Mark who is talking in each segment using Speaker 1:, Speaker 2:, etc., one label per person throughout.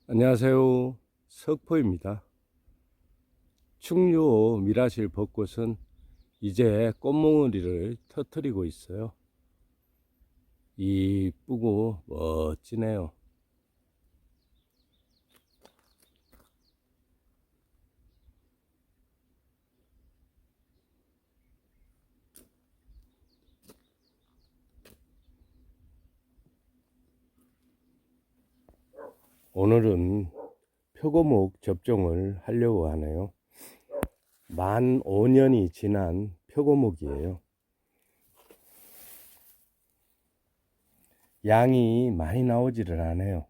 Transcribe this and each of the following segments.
Speaker 1: 안녕하세요. 석포입니다. 충주 미라실 벚꽃은 이제 꽃몽우리를 터뜨리고 있어요. 이쁘고 멋지네요. 오늘은 표고목 접종을 하려고 하네요. 만 5년이 지난 표고목이에요. 양이 많이 나오지를 않아요.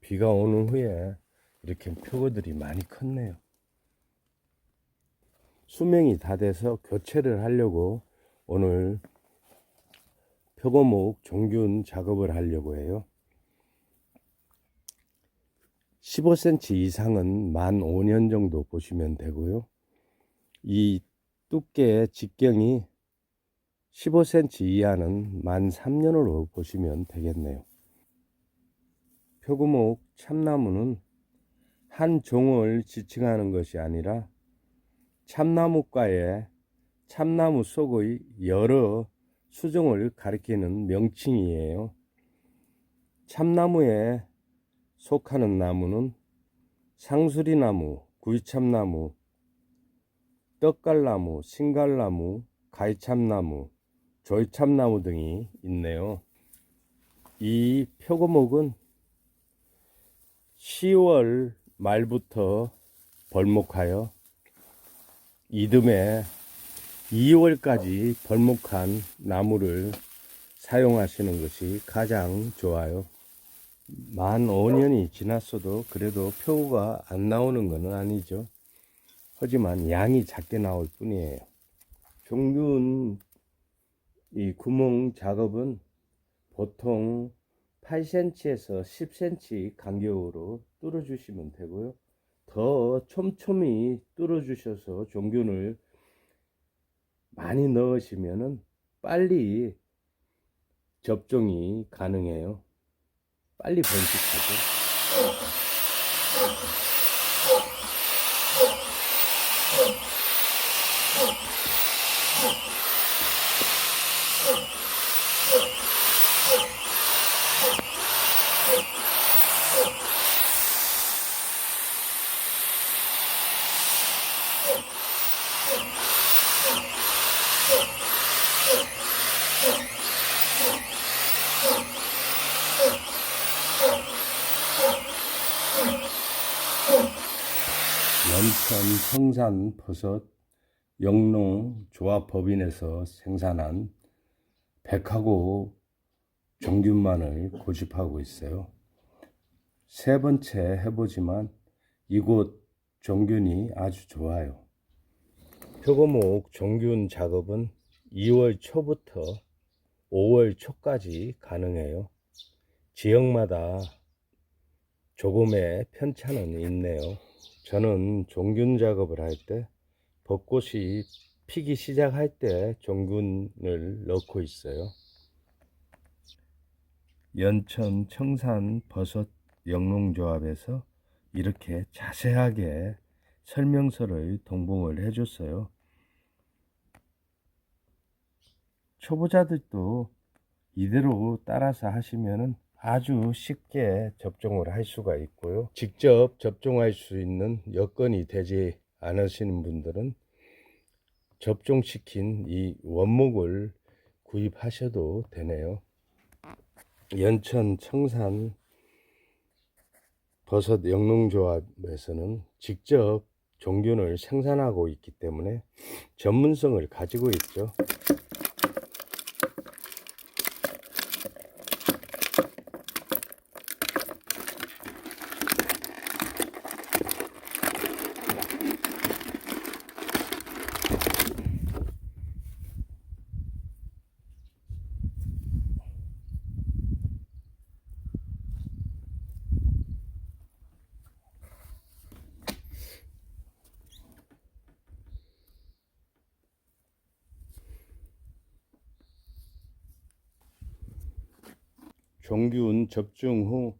Speaker 1: 비가 오는 후에 이렇게 표고들이 많이 컸네요. 수명이 다 돼서 교체를 하려고 오늘 표고목 종균 작업을 하려고 해요. 15cm 이상은 만 5년 정도 보시면 되고요. 이 두께의 직경이 15cm 이하는 만 3년으로 보시면 되겠네요. 표고목 참나무는 한 종을 지칭하는 것이 아니라 참나무과의 참나무 속의 여러 수종을 가리키는 명칭이에요. 참나무에 속하는 나무는 상수리나무, 구이참나무, 떡갈나무, 신갈나무, 가위참나무, 조이참나무 등이 있네요. 이 표고목은 10월 말부터 벌목하여 이듬해 2월까지 벌목한 나무를 사용하시는 것이 가장 좋아요. 만 5년이 지났어도 그래도 표고가 안 나오는 것은 아니죠. 하지만 양이 작게 나올 뿐이에요. 종균 이 구멍 작업은 보통 8cm에서 10cm 간격으로 뚫어 주시면 되고요. 더 촘촘히 뚫어 주셔서 종균을 많이 넣으시면은 빨리 접종이 가능해요. 빨리 번식하죠. 연천 성산 버섯 영농 조합법인에서 생산한 백하고 종균만을 고집하고 있어요. 세 번째 해보지만 이곳 종균이 아주 좋아요. 표고목 종균 작업은 2월 초부터 5월 초까지 가능해요. 지역마다 조금의 편차는 있네요. 저는 종균 작업을 할 때 벚꽃이 피기 시작할 때 종균을 넣고 있어요. 연천 청산 버섯 영농조합에서 이렇게 자세하게 설명서를 동봉을 해줬어요. 초보자들도 이대로 따라서 하시면 아주 쉽게 접종을 할 수가 있고요. 직접 접종할 수 있는 여건이 되지 않으시는 분들은 접종시킨 이 원목을 구입하셔도 되네요. 연천 청산 버섯 영농조합에서는 직접 종균을 생산하고 있기 때문에 전문성을 가지고 있죠. 종균 접종 후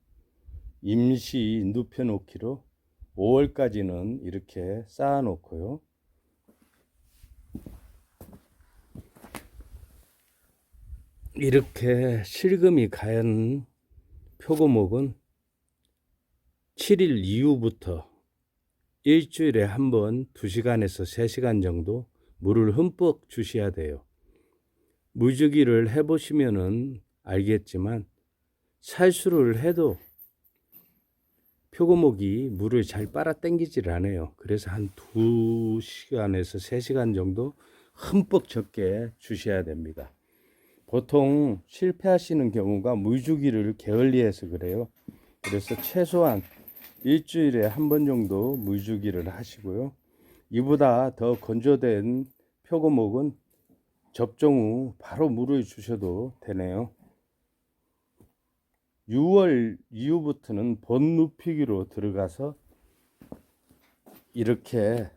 Speaker 1: 임시 눕혀 놓기로 5월까지는 이렇게 쌓아 놓고요. 이렇게 실금이 가연 표고목은 7일 이후부터 일주일에 한 번 2시간에서 3시간 정도 물을 흠뻑 주셔야 돼요. 물주기를 해보시면은 알겠지만 살수를 해도 표고목이 물을 잘 빨아 당기질 않아요. 그래서 한 2시간에서 3시간 정도 흠뻑 적게 주셔야 됩니다. 보통 실패하시는 경우가 물주기를 게을리해서 그래요. 그래서 최소한 일주일에 한 번 정도 물주기를 하시고요. 이보다 더 건조된 표고목은 접종 후 바로 물을 주셔도 되네요. 6월 이후부터는 본 눕히기로 들어가서 이렇게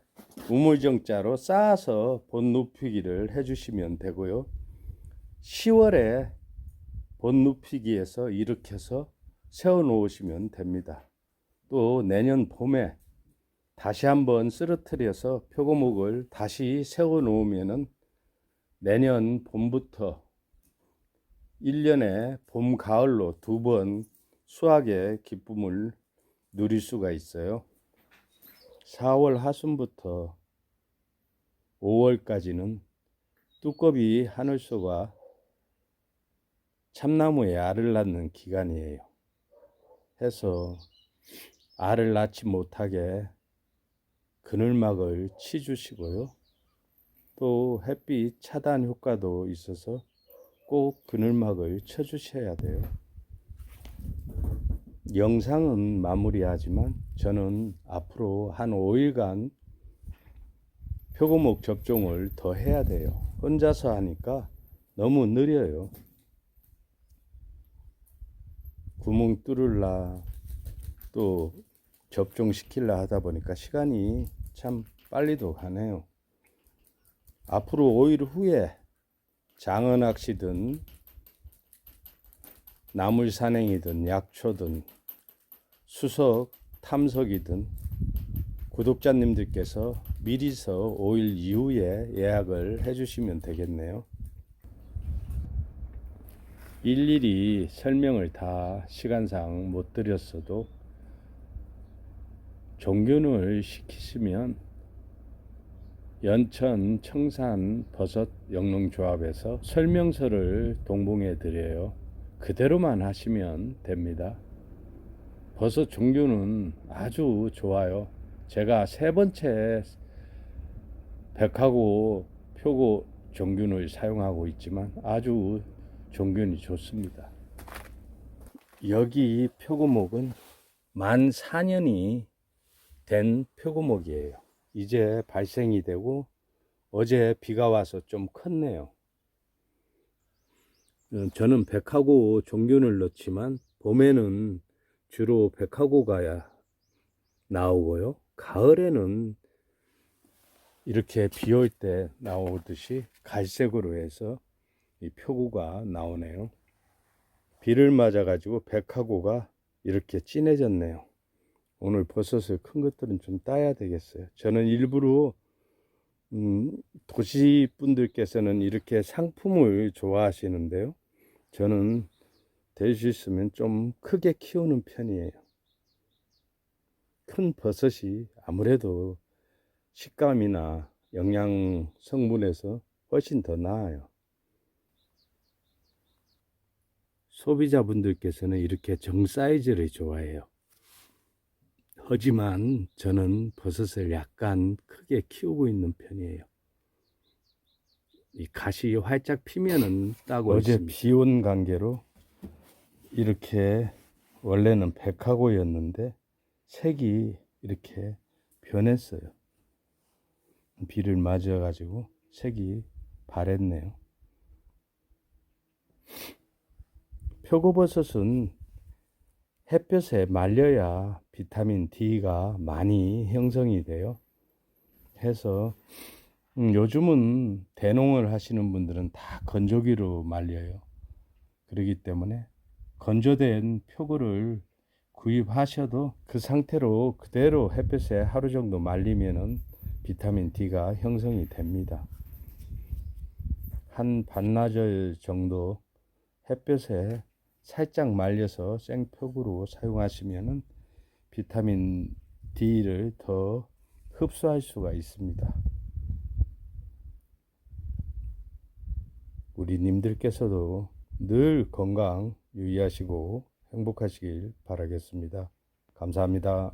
Speaker 1: 우물정자로 쌓아서 본 눕히기를 해주시면 되고요. 10월에 본 눕히기에서 일으켜서 세워 놓으시면 됩니다. 또 내년 봄에 다시 한번 쓰러뜨려서 표고목을 다시 세워 놓으면은 내년 봄부터 1년에 봄, 가을로 2번 수확의 기쁨을 누릴 수가 있어요. 4월 하순부터 5월까지는 두꺼비 하늘소가 참나무에 알을 낳는 기간이에요. 해서 알을 낳지 못하게 그늘막을 치주시고요. 또 햇빛 차단 효과도 있어서 꼭 그늘막을 쳐주셔야 돼요. 영상은 마무리하지만 저는 앞으로 한 5일간 표고목 접종을 더 해야 돼요. 혼자서 하니까 너무 느려요. 구멍 뚫을라 또 접종시킬라 하다 보니까 시간이 참 빨리도 가네요. 앞으로 5일 후에 장어낚시든 나물산행이든 약초든 수석 탐석이든 구독자님들께서 미리서 5일 이후에 예약을 해주시면 되겠네요. 일일이 설명을 다 시간상 못 드렸어도 종균을 시키시면 연천 청산 버섯 영농조합에서 설명서를 동봉해 드려요. 그대로만 하시면 됩니다. 버섯 종균은 아주 좋아요. 제가 3번째 백하고 표고 종균을 사용하고 있지만 아주 종균이 좋습니다. 여기 표고목은 만 4년이 된 표고목이에요. 이제 발생이 되고 어제 비가 와서 좀 컸네요. 저는 백하고 종균을 넣지만 봄에는 주로 백하고가 나오고요. 가을에는 이렇게 비 올 때 나오듯이 갈색으로 해서 이 표고가 나오네요. 비를 맞아 가지고 백하고가 이렇게 진해졌네요. 오늘 버섯을 큰 것들은 좀 따야 되겠어요. 저는 일부러 도시 분들께서는 이렇게 상품을 좋아하시는데요. 저는 될 수 있으면 좀 크게 키우는 편이에요. 큰 버섯이 아무래도 식감이나 영양 성분에서 훨씬 더 나아요. 소비자분들께서는 이렇게 정 사이즈를 좋아해요. 하지만 저는 버섯을 약간 크게 키우고 있는 편이에요. 이 갓이 활짝 피면은 따고 어제 있습니다. 비온 관계로 이렇게 원래는 백하고였는데 색이 이렇게 변했어요. 비를 맞아 가지고 색이 바랬네요. 표고버섯은 햇볕에 말려야 비타민 D가 많이 형성이 돼요. 해서 요즘은 대농을 하시는 분들은 다 건조기로 말려요. 그렇기 때문에 건조된 표고를 구입하셔도 그 상태로 그대로 햇볕에 하루 정도 말리면은 비타민 D가 형성이 됩니다. 한 반나절 정도 햇볕에 살짝 말려서 생표구로 사용하시면은 비타민 D를 더 흡수할 수가 있습니다. 우리 님들께서도 늘 건강 유의하시고 행복하시길 바라겠습니다. 감사합니다.